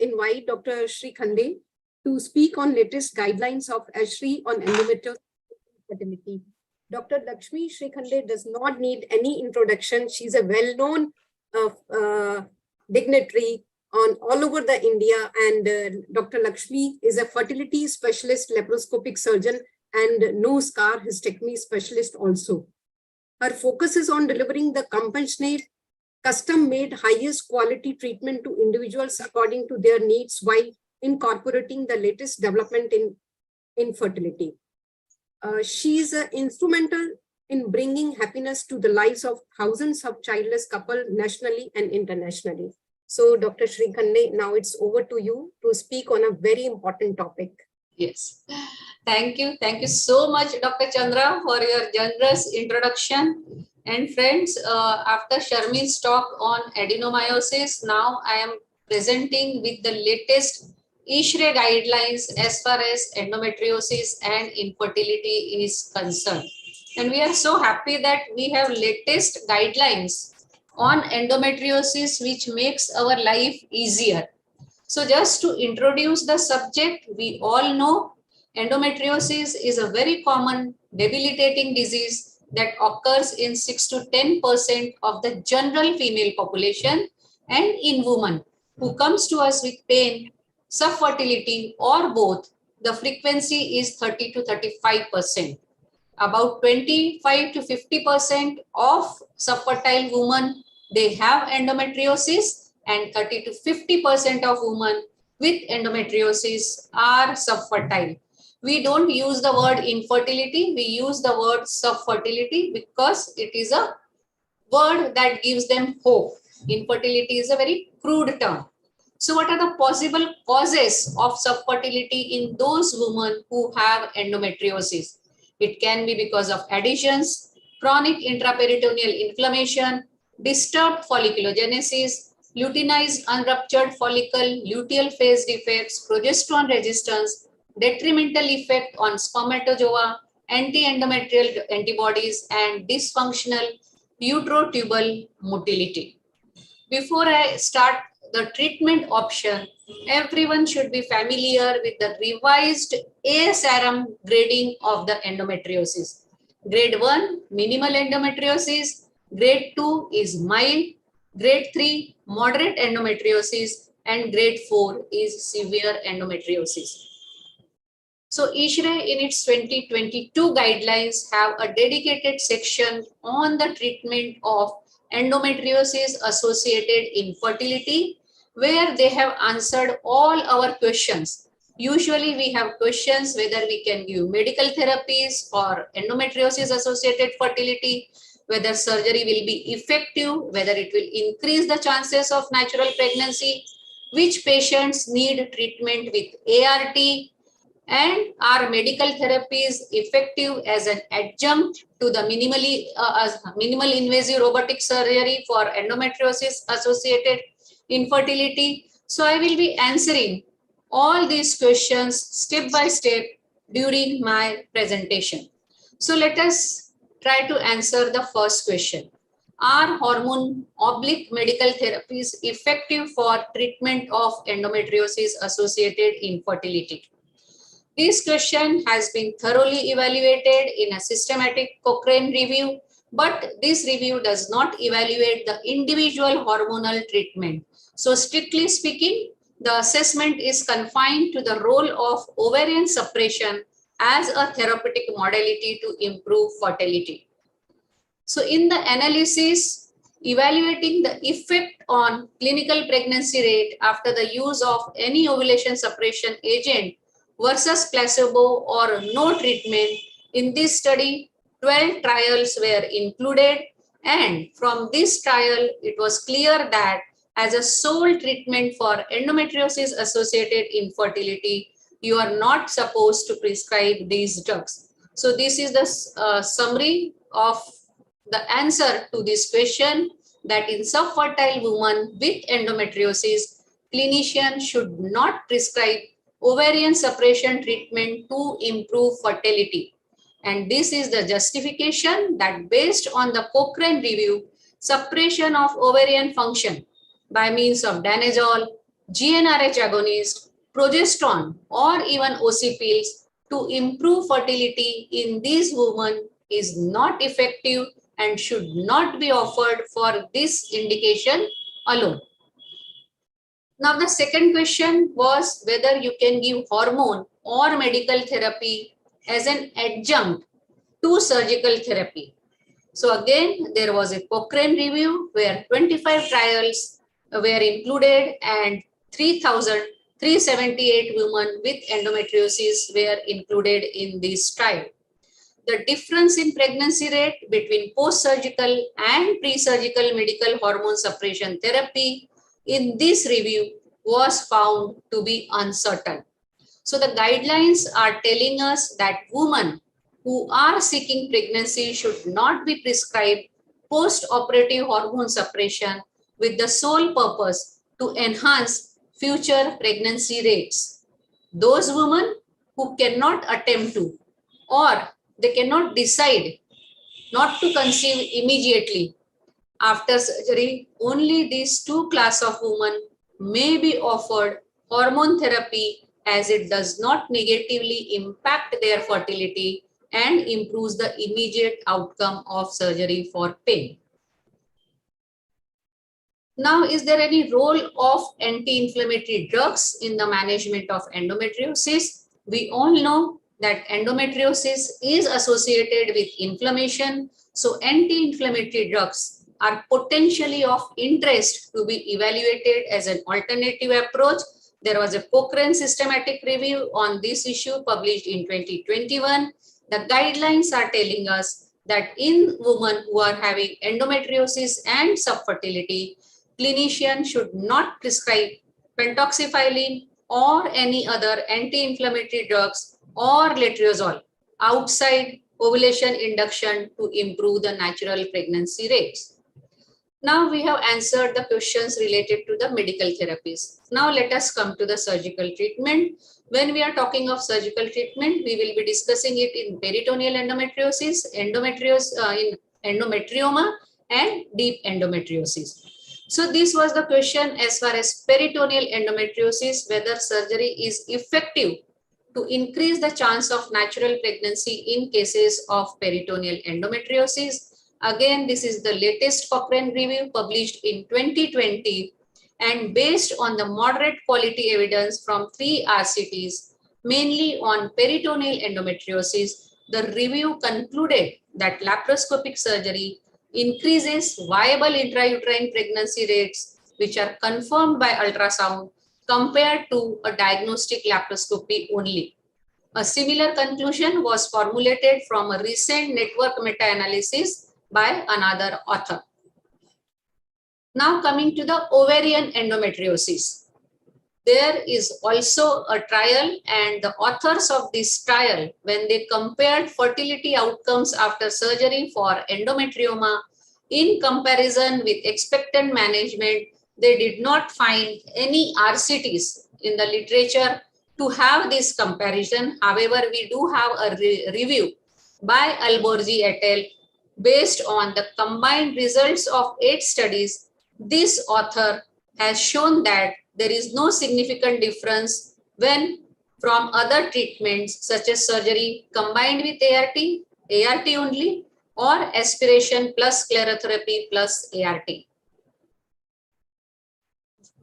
invite Dr. Shrikhande to speak on latest guidelines of ASHRI on endometriosis fertility. Dr. Lakshmi Shrikhande does not need any introduction. She's a well-known dignitary all over the India, and Dr. Lakshmi is a fertility specialist, laparoscopic surgeon, and no scar hysterectomy specialist also. Her focus is on delivering the compassionate, custom-made, highest quality treatment to individuals according to their needs while incorporating the latest development in fertility. She is instrumental in bringing happiness to the lives of thousands of childless couples nationally and internationally. So, Dr. Shrikhande, now it's over to you to speak on a very important topic. Yes. Thank you. Thank you so much, Dr. Chandra, for your generous introduction. And friends, after Sharmi's talk on adenomyosis, now I am presenting with the latest ISHRE guidelines as far as endometriosis and infertility is concerned. And we are so happy that we have latest guidelines on endometriosis, which makes our life easier. So just to introduce the subject, we all know endometriosis is a very common debilitating disease that occurs in 6 to 10% of the general female population, and in women who comes to us with pain, subfertility, or both, the frequency is 30 to 35%. About 25 to 50% of subfertile women, they have endometriosis, and 30 to 50% of women with endometriosis are subfertile. We don't use the word infertility, we use the word subfertility because it is a word that gives them hope. Infertility is a very crude term. So what are the possible causes of subfertility in those women who have endometriosis? It can be because of adhesions, chronic intraperitoneal inflammation, disturbed folliculogenesis, luteinized unruptured follicle, luteal phase defects, progesterone resistance, detrimental effect on spermatozoa, anti-endometrial antibodies, and dysfunctional uterotubal motility. Before I start the treatment option, everyone should be familiar with the revised ASRM grading of the endometriosis. Grade 1, minimal endometriosis. Grade 2 is mild. Grade 3, moderate endometriosis. And grade 4 is severe endometriosis. So ISHRE in its 2022 guidelines have a dedicated section on the treatment of endometriosis associated infertility, where they have answered all our questions. Usually we have questions whether we can give medical therapies for endometriosis associated fertility, whether surgery will be effective, whether it will increase the chances of natural pregnancy, which patients need treatment with ART, and are medical therapies effective as an adjunct to the minimal invasive robotic surgery for endometriosis associated infertility. So I will be answering all these questions step by step during my presentation. So let us try to answer the first question. Are hormone/medical therapies effective for treatment of endometriosis associated infertility? This question has been thoroughly evaluated in a systematic Cochrane review, but this review does not evaluate the individual hormonal treatment. So strictly speaking, the assessment is confined to the role of ovarian suppression as a therapeutic modality to improve fertility. So in the analysis, evaluating the effect on clinical pregnancy rate after the use of any ovulation suppression agent versus placebo or no treatment, in this study, 12 trials were included, and from this trial, it was clear that as a sole treatment for endometriosis associated infertility, you are not supposed to prescribe these drugs. So this is the summary of the answer to this question, that in subfertile women with endometriosis, clinicians should not prescribe ovarian suppression treatment to improve fertility. And this is the justification that based on the Cochrane review, suppression of ovarian function by means of danazol, GnRH agonist, progesterone, or even OC pills to improve fertility in these women is not effective and should not be offered for this indication alone. Now, the second question was whether you can give hormone or medical therapy as an adjunct to surgical therapy. So again, there was a Cochrane review where 25 trials were included and 3,378 women with endometriosis were included in this trial. The difference in pregnancy rate between post-surgical and pre-surgical medical hormone suppression therapy in this review was found to be uncertain. So the guidelines are telling us that women who are seeking pregnancy should not be prescribed post-operative hormone suppression with the sole purpose to enhance future pregnancy rates. Those women who cannot attempt to or they cannot decide not to conceive immediately after surgery, only these two class of women may be offered hormone therapy as it does not negatively impact their fertility and improves the immediate outcome of surgery for pain. Now, is there any role of anti-inflammatory drugs in the management of endometriosis? We all know that endometriosis is associated with inflammation. So anti-inflammatory drugs are potentially of interest to be evaluated as an alternative approach. There was a Cochrane systematic review on this issue published in 2021. The guidelines are telling us that in women who are having endometriosis and subfertility, clinician should not prescribe pentoxifylline or any other anti-inflammatory drugs or letrozole outside ovulation induction to improve the natural pregnancy rates. Now we have answered the questions related to the medical therapies. Now let us come to the surgical treatment. When we are talking of surgical treatment, we will be discussing it in peritoneal endometriosis, in endometrioma, and deep endometriosis. So this was the question as far as peritoneal endometriosis, whether surgery is effective to increase the chance of natural pregnancy in cases of peritoneal endometriosis. Again, this is the latest Cochrane review published in 2020 and based on the moderate quality evidence from 3 RCTs, mainly on peritoneal endometriosis. The review concluded that laparoscopic surgery increases viable intrauterine pregnancy rates, which are confirmed by ultrasound, compared to a diagnostic laparoscopy only. A similar conclusion was formulated from a recent network meta-analysis by another author. Now coming to the ovarian endometriosis. There is also a trial, and the authors of this trial, when they compared fertility outcomes after surgery for endometrioma in comparison with expectant management, they did not find any RCTs in the literature to have this comparison. However, we do have a review by Alborzi et al. Based on the combined results of 8 studies. This author has shown that there is no significant difference when from other treatments such as surgery combined with ART only, or aspiration plus sclerotherapy plus ART.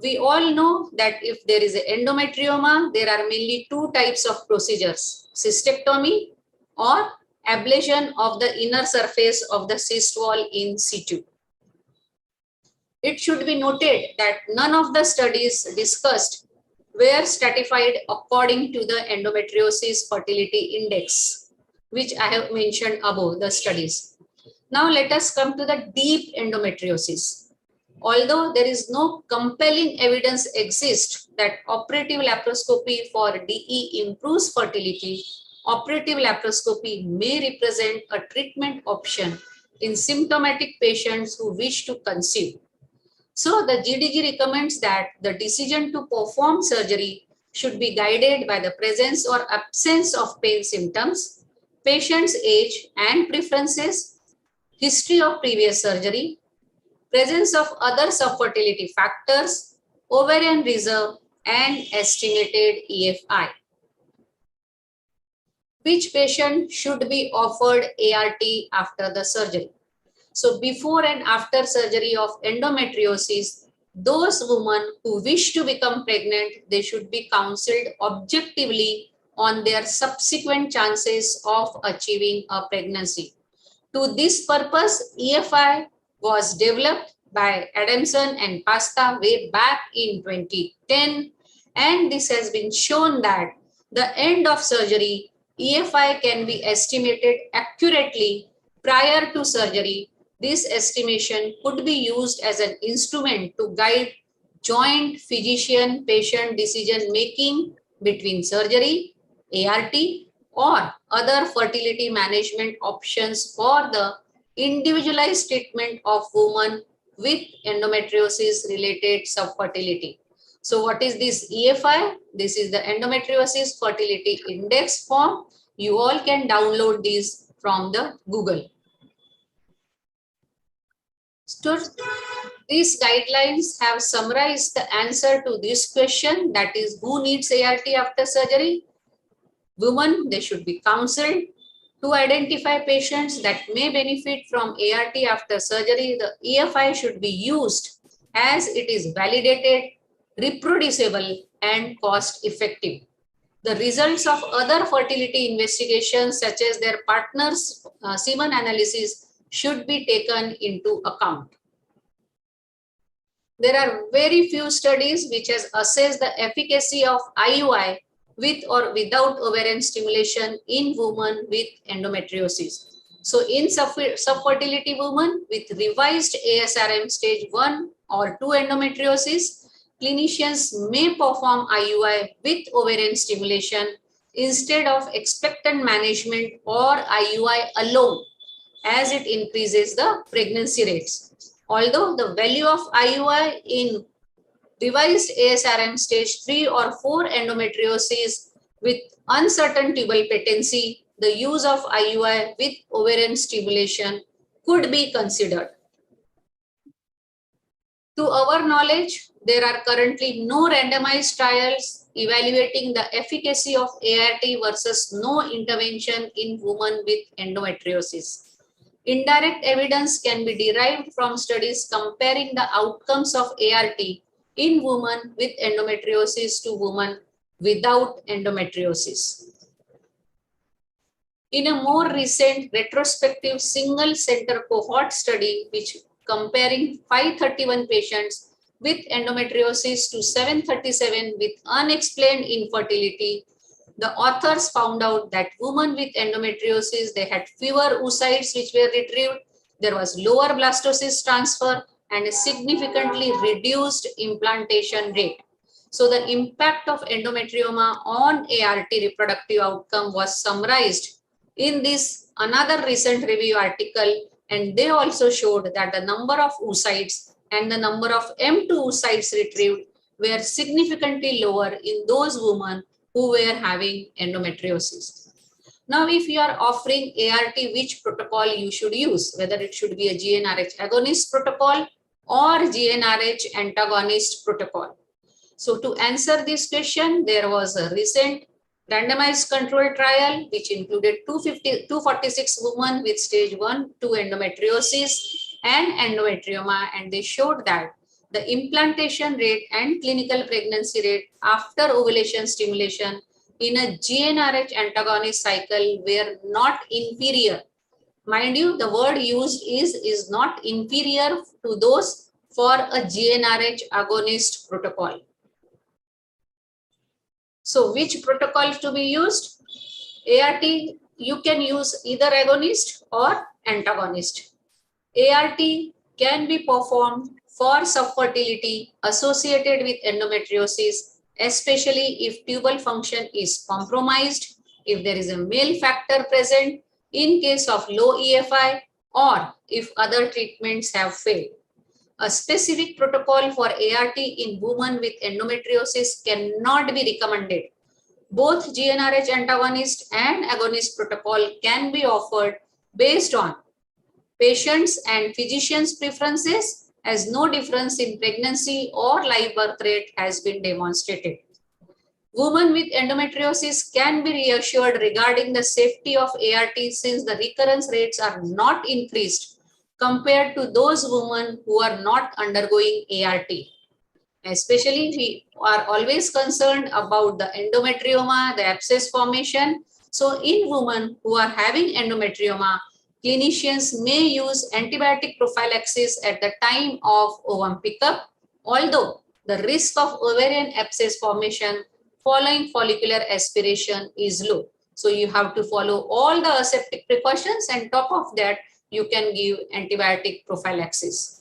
We all know that if there is an endometrioma, there are mainly 2 types of procedures, cystectomy or ablation of the inner surface of the cyst wall in situ. It should be noted that none of the studies discussed were stratified according to the endometriosis fertility index, which I have mentioned above the studies. Now let us come to the deep endometriosis. Although there is no compelling evidence exists that operative laparoscopy for DE improves fertility, operative laparoscopy may represent a treatment option in symptomatic patients who wish to conceive. So the GDG recommends that the decision to perform surgery should be guided by the presence or absence of pain symptoms, patient's age and preferences, history of previous surgery, presence of other subfertility factors, ovarian reserve, and estimated EFI. Which patient should be offered ART after the surgery? So before and after surgery of endometriosis, those women who wish to become pregnant, they should be counseled objectively on their subsequent chances of achieving a pregnancy. To this purpose, EFI was developed by Adamson and Pasta way back in 2010, and this has been shown that the end of surgery, EFI can be estimated accurately prior to surgery. This estimation could be used as an instrument to guide joint physician-patient decision-making between surgery, ART, or other fertility management options for the individualized treatment of women with endometriosis related subfertility. So what is this EFI? This is the endometriosis fertility index form. You all can download this from the Google. So these guidelines have summarized the answer to this question, that is, who needs ART after surgery? Women, they should be counseled. To identify patients that may benefit from ART after surgery, the EFI should be used as it is validated, reproducible, and cost effective. The results of other fertility investigations, such as their partner's semen analysis, should be taken into account. There are very few studies which has assessed the efficacy of IUI with or without ovarian stimulation in women with endometriosis. So in subfertility women with revised ASRM stage 1 or 2 endometriosis, clinicians may perform IUI with ovarian stimulation instead of expectant management or IUI alone, as it increases the pregnancy rates. Although the value of IUI in revised ASRM stage 3 or 4 endometriosis with uncertain tubal patency, the use of IUI with ovarian stimulation could be considered. To our knowledge, there are currently no randomized trials evaluating the efficacy of ART versus no intervention in women with endometriosis. Indirect evidence can be derived from studies comparing the outcomes of ART in women with endometriosis to women without endometriosis. In a more recent retrospective single center cohort study, which comparing 531 patients with endometriosis to 737 with unexplained infertility, the authors found out that women with endometriosis, they had fewer oocytes which were retrieved, there was lower blastocyst transfer, and a significantly reduced implantation rate. So the impact of endometrioma on ART reproductive outcome was summarized in this another recent review article, and they also showed that the number of oocytes and the number of M2 oocytes retrieved were significantly lower in those women who were having endometriosis. Now, if you are offering ART, which protocol you should use, whether it should be a GnRH agonist protocol or GnRH antagonist protocol. So to answer this question, there was a recent randomized control trial which included 246 women with stage 1, 2 endometriosis and endometrioma, and they showed that the implantation rate and clinical pregnancy rate after ovulation stimulation in a GnRH antagonist cycle were not inferior. Mind you, the word used is not inferior to those for a GnRH agonist protocol. So which protocol to be used? ART, you can use either agonist or antagonist. ART can be performed for subfertility associated with endometriosis, especially if tubal function is compromised, if there is a male factor present, in case of low EFI, or if other treatments have failed. A specific protocol for ART in women with endometriosis cannot be recommended. Both GnRH antagonist and agonist protocol can be offered based on patients' and physicians' preferences as no difference in pregnancy or live birth rate has been demonstrated. Women with endometriosis can be reassured regarding the safety of ART since the recurrence rates are not increased compared to those women who are not undergoing ART. Especially, we are always concerned about the endometrioma, the abscess formation. So, in women who are having endometrioma, clinicians may use antibiotic prophylaxis at the time of ovum pickup, although the risk of ovarian abscess formation following follicular aspiration is low. So you have to follow all the aseptic precautions, and top of that, you can give antibiotic prophylaxis.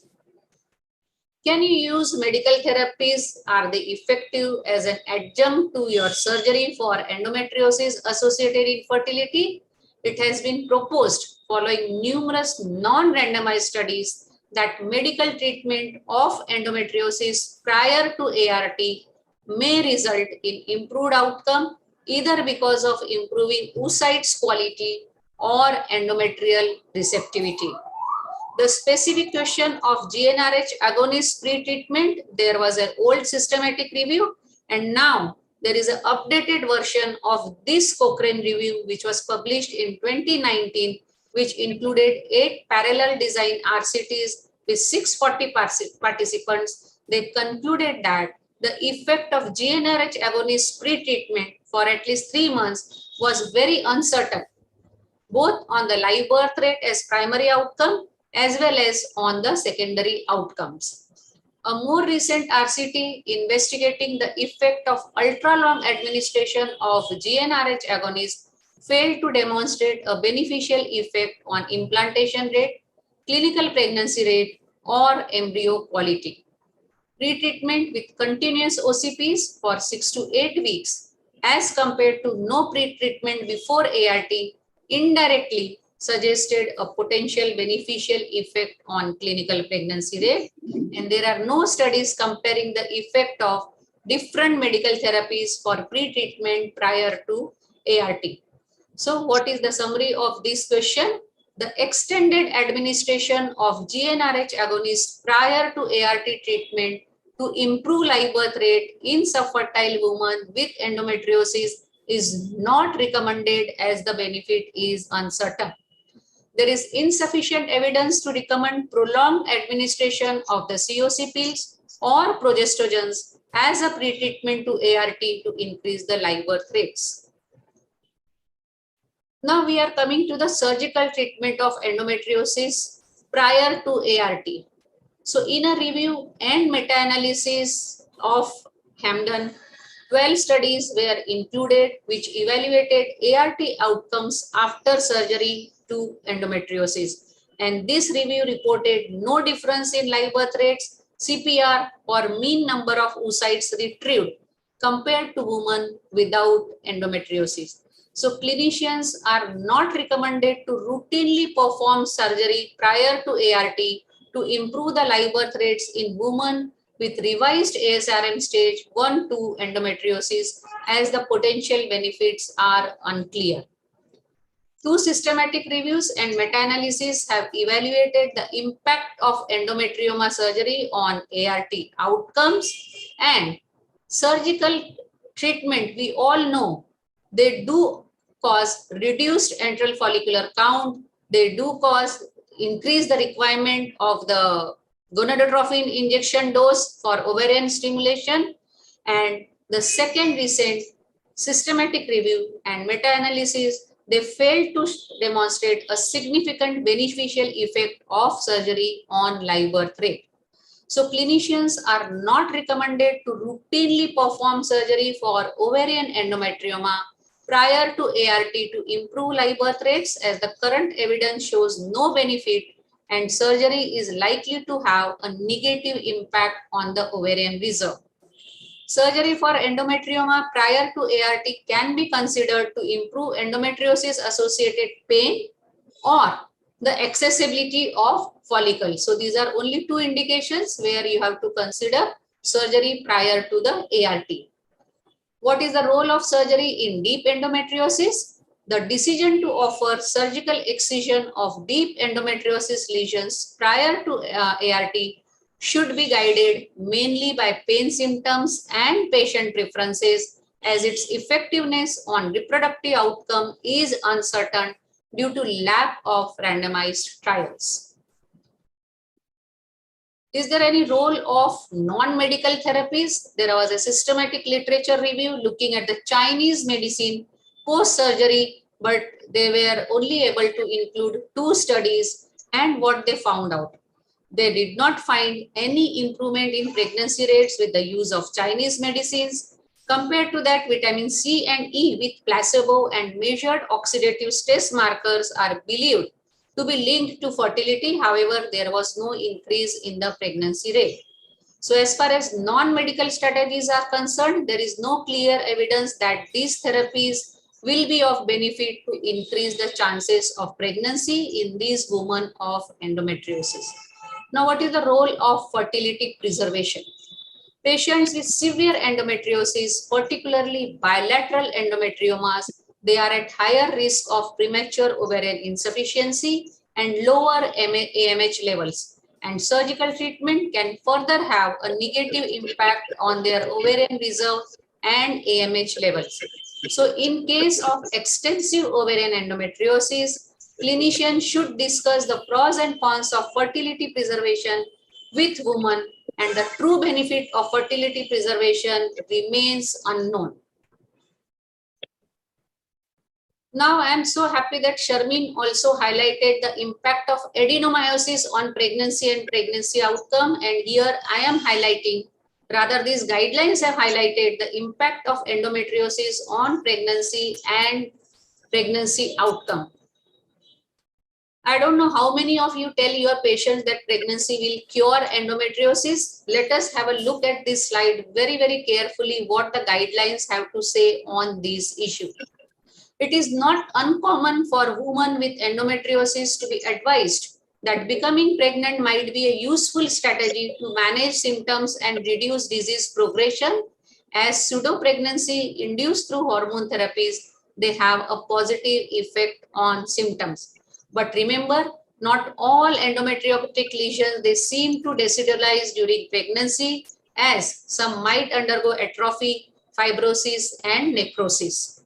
Can you use medical therapies? Are they effective as an adjunct to your surgery for endometriosis associated infertility? It has been proposed following numerous non-randomized studies that medical treatment of endometriosis prior to ART may result in improved outcome either because of improving oocytes quality or endometrial receptivity. The specific question of GnRH agonist pre-treatment, there was an old systematic review, and now there is an updated version of this Cochrane review which was published in 2019, which included 8 parallel design RCTs with 640 participants. They concluded that the effect of GnRH agonist pre-treatment for at least 3 months was very uncertain, both on the live birth rate as primary outcome as well as on the secondary outcomes. A more recent RCT investigating the effect of ultra-long administration of GnRH agonist failed to demonstrate a beneficial effect on implantation rate, clinical pregnancy rate, or embryo quality. Pre-treatment with continuous OCPs for 6 to 8 weeks as compared to no pre-treatment before ART indirectly suggested a potential beneficial effect on clinical pregnancy rate, and there are no studies comparing the effect of different medical therapies for pre-treatment prior to ART. So what is the summary of this question? The extended administration of GnRH agonist prior to ART treatment to improve live birth rate in subfertile women with endometriosis is not recommended as the benefit is uncertain. There is insufficient evidence to recommend prolonged administration of the COC pills or progestogens as a pre-treatment to ART to increase the live birth rates. Now we are coming to the surgical treatment of endometriosis prior to ART. So in a review and meta-analysis of Hamden, 12 studies were included which evaluated ART outcomes after surgery to endometriosis. And this review reported no difference in live birth rates, CPR, or mean number of oocytes retrieved compared to women without endometriosis. So clinicians are not recommended to routinely perform surgery prior to ART to improve the live birth rates in women with revised ASRM stage 1-2 endometriosis, as the potential benefits are unclear. 2 systematic reviews and meta-analysis have evaluated the impact of endometrioma surgery on ART outcomes, and surgical treatment, we all know, they do cause reduced antral follicular count, they do cause increase the requirement of the gonadotropin injection dose for ovarian stimulation. And the second recent systematic review and meta-analysis, they failed to demonstrate a significant beneficial effect of surgery on live birth rate. So clinicians are not recommended to routinely perform surgery for ovarian endometrioma prior to ART to improve live birth rates, as the current evidence shows no benefit and surgery is likely to have a negative impact on the ovarian reserve. Surgery for endometrioma prior to ART can be considered to improve endometriosis associated pain or the accessibility of follicle. So these are only 2 indications where you have to consider surgery prior to the ART. What is the role of surgery in deep endometriosis? The decision to offer surgical excision of deep endometriosis lesions prior to ART should be guided mainly by pain symptoms and patient preferences, as its effectiveness on reproductive outcome is uncertain due to lack of randomized trials. Is there any role of non-medical therapies? There was a systematic literature review looking at the Chinese medicine post-surgery, but they were only able to include 2 studies, and what they found out. They did not find any improvement in pregnancy rates with the use of Chinese medicines. Compared to that, vitamin C and E with placebo and measured oxidative stress markers are believed to be linked to fertility. However, there was no increase in the pregnancy rate. So as far as non-medical strategies are concerned, there is no clear evidence that these therapies will be of benefit to increase the chances of pregnancy in these women of endometriosis. Now, what is the role of fertility preservation? Patients with severe endometriosis, particularly bilateral endometriomas, they are at higher risk of premature ovarian insufficiency and lower AMH levels. And surgical treatment can further have a negative impact on their ovarian reserve and AMH levels. So in case of extensive ovarian endometriosis, clinicians should discuss the pros and cons of fertility preservation with women, and the true benefit of fertility preservation remains unknown. Now, I am so happy that Sharmin also highlighted the impact of adenomyosis on pregnancy and pregnancy outcome. And here I am highlighting, rather these guidelines have highlighted the impact of endometriosis on pregnancy and pregnancy outcome. I don't know how many of you tell your patients that pregnancy will cure endometriosis. Let us have a look at this slide very, very carefully, what the guidelines have to say on this issue. It is not uncommon for women with endometriosis to be advised that becoming pregnant might be a useful strategy to manage symptoms and reduce disease progression, as pseudo-pregnancy induced through hormone therapies, they have a positive effect on symptoms. But remember, not all endometriotic lesions, they seem to decidualize during pregnancy, as some might undergo atrophy, fibrosis, and necrosis.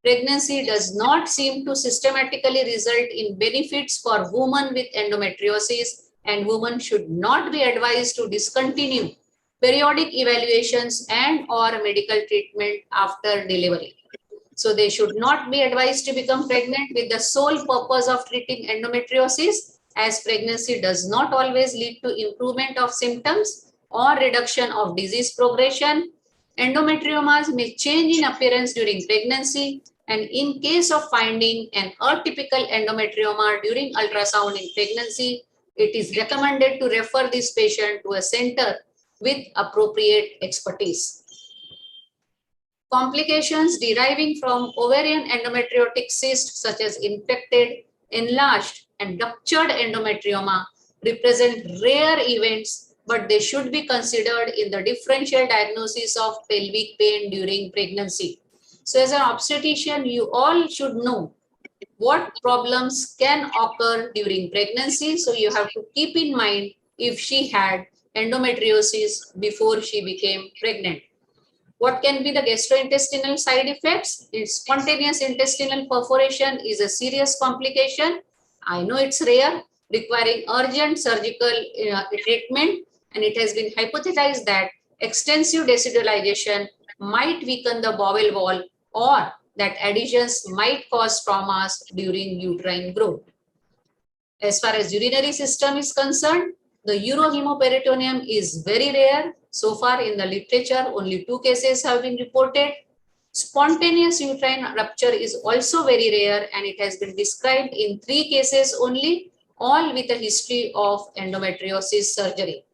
Pregnancy does not seem to systematically result in benefits for women with endometriosis, and women should not be advised to discontinue periodic evaluations and or medical treatment after delivery. So they should not be advised to become pregnant with the sole purpose of treating endometriosis, as pregnancy does not always lead to improvement of symptoms or reduction of disease progression. Endometriomas may change in appearance during pregnancy, and in case of finding an atypical endometrioma during ultrasound in pregnancy, it is recommended to refer this patient to a center with appropriate expertise. Complications deriving from ovarian endometriotic cysts such as infected, enlarged, and ruptured endometrioma represent rare events, but they should be considered in the differential diagnosis of pelvic pain during pregnancy. So as an obstetrician, you all should know what problems can occur during pregnancy. So you have to keep in mind if she had endometriosis before she became pregnant. What can be the gastrointestinal side effects? Spontaneous intestinal perforation is a serious complication. I know it's rare, requiring urgent surgical treatment, and it has been hypothesized that extensive decidualization might weaken the bowel wall, or that adhesions might cause traumas during uterine growth. As far as urinary system is concerned, the urohemoperitoneum is very rare. So far in the literature, only 2 cases have been reported. Spontaneous uterine rupture is also very rare, and it has been described in 3 cases only, all with a history of endometriosis surgery.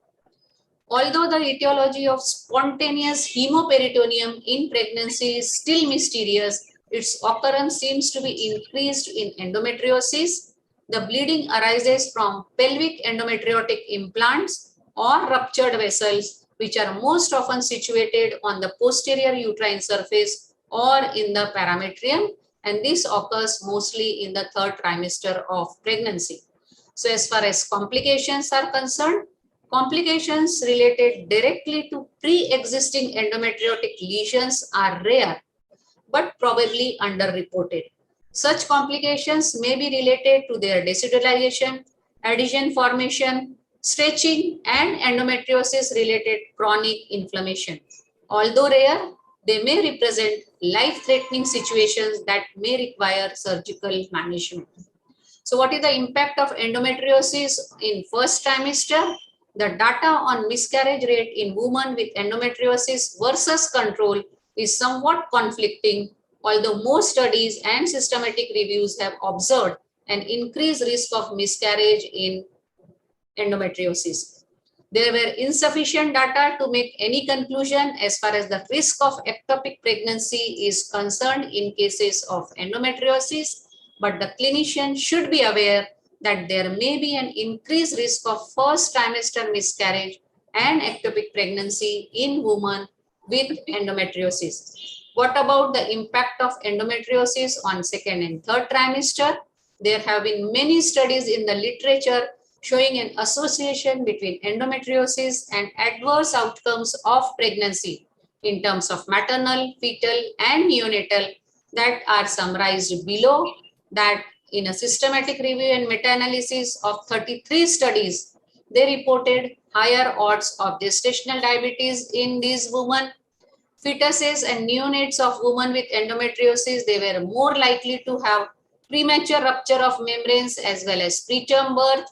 Although the etiology of spontaneous hemoperitoneum in pregnancy is still mysterious, its occurrence seems to be increased in endometriosis. The bleeding arises from pelvic endometriotic implants or ruptured vessels, which are most often situated on the posterior uterine surface or in the parametrium, and this occurs mostly in the 3rd trimester of pregnancy. So as far as complications are concerned, Complications related directly to pre-existing endometriotic lesions are rare, but probably underreported. Such complications may be related to their decidulation, adhesion formation, stretching, and endometriosis-related chronic inflammation. Although rare, they may represent life-threatening situations that may require surgical management. So what is the impact of endometriosis in first trimester? The data on miscarriage rate in women with endometriosis versus control is somewhat conflicting, although most studies and systematic reviews have observed an increased risk of miscarriage in endometriosis. There were insufficient data to make any conclusion as far as the risk of ectopic pregnancy is concerned in cases of endometriosis, but the clinician should be aware that there may be an increased risk of first trimester miscarriage and ectopic pregnancy in women with endometriosis. What about the impact of endometriosis on second and third trimester? There have been many studies in the literature showing an association between endometriosis and adverse outcomes of pregnancy in terms of maternal, fetal, and neonatal that are summarized below. That in a systematic review and meta-analysis of 33 studies, they reported higher odds of gestational diabetes in these women. Fetuses and neonates of women with endometriosis, they were more likely to have premature rupture of membranes as well as preterm birth.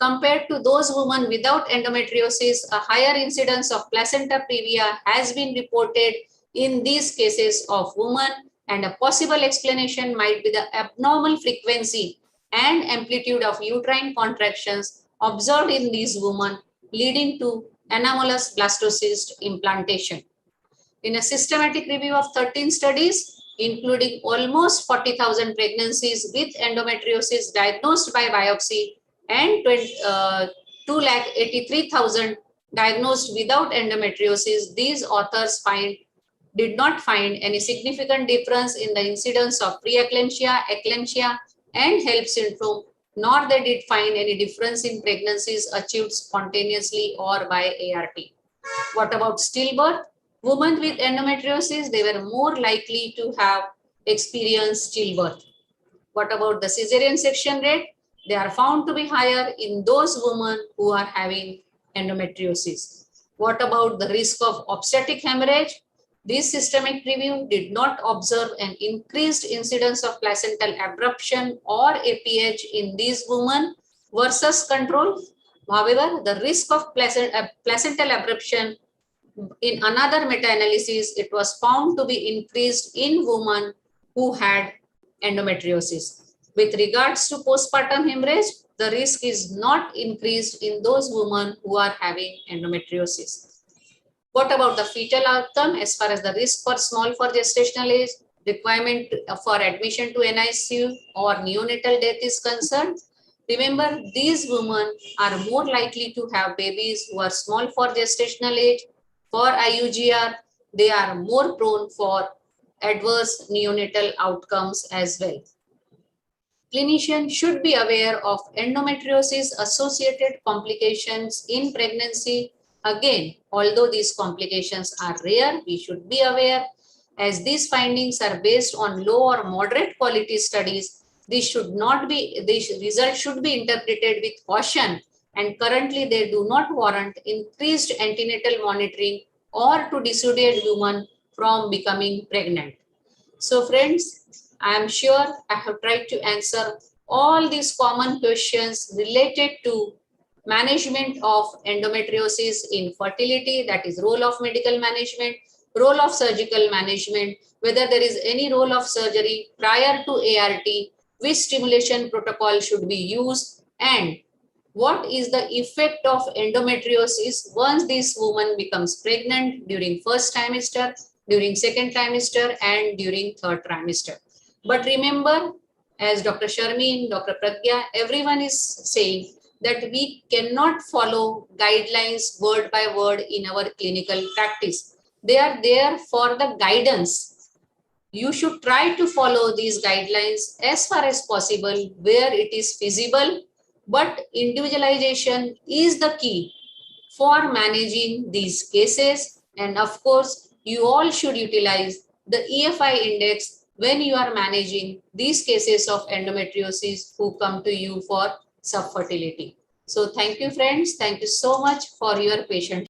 Compared to those women without endometriosis, a higher incidence of placenta previa has been reported in these cases of women, and a possible explanation might be the abnormal frequency and amplitude of uterine contractions observed in these women, leading to anomalous blastocyst implantation. In a systematic review of 13 studies, including almost 40,000 pregnancies with endometriosis diagnosed by biopsy and 283,000 diagnosed without endometriosis, these authors did not find any significant difference in the incidence of preeclampsia, eclampsia, and HELLP syndrome, nor they did find any difference in pregnancies achieved spontaneously or by ART. What about stillbirth? Women with endometriosis, they were more likely to have experienced stillbirth. What about the cesarean section rate? They are found to be higher in those women who are having endometriosis. What about the risk of obstetric hemorrhage? This systemic review did not observe an increased incidence of placental abruption or APH in these women versus control. However, the risk of placental abruption in another meta-analysis, it was found to be increased in women who had endometriosis. With regards to postpartum hemorrhage, the risk is not increased in those women who are having endometriosis. What about the fetal outcome as far as the risk for small for gestational age, requirement for admission to NICU or neonatal death is concerned? Remember, these women are more likely to have babies who are small for gestational age. For IUGR, they are more prone for adverse neonatal outcomes as well. Clinicians should be aware of endometriosis associated complications in pregnancy. Again, although these complications are rare, we should be aware as these findings are based on low or moderate quality studies. These results should be interpreted with caution, and currently they do not warrant increased antenatal monitoring or to dissuade women from becoming pregnant. So friends, I am sure I have tried to answer all these common questions related to management of endometriosis in fertility, that is role of medical management, role of surgical management, whether there is any role of surgery prior to ART, which stimulation protocol should be used, and what is the effect of endometriosis once this woman becomes pregnant during first trimester, during second trimester, and during third trimester. But remember, as Dr. Sharmin, Dr. Pragya, everyone is saying that we cannot follow guidelines word by word in our clinical practice. They are there for the guidance. You should try to follow these guidelines as far as possible where it is feasible, but individualization is the key for managing these cases. And of course, you all should utilize the EFI index when you are managing these cases of endometriosis who come to you for subfertility. So thank you, friends. Thank you so much for your patience.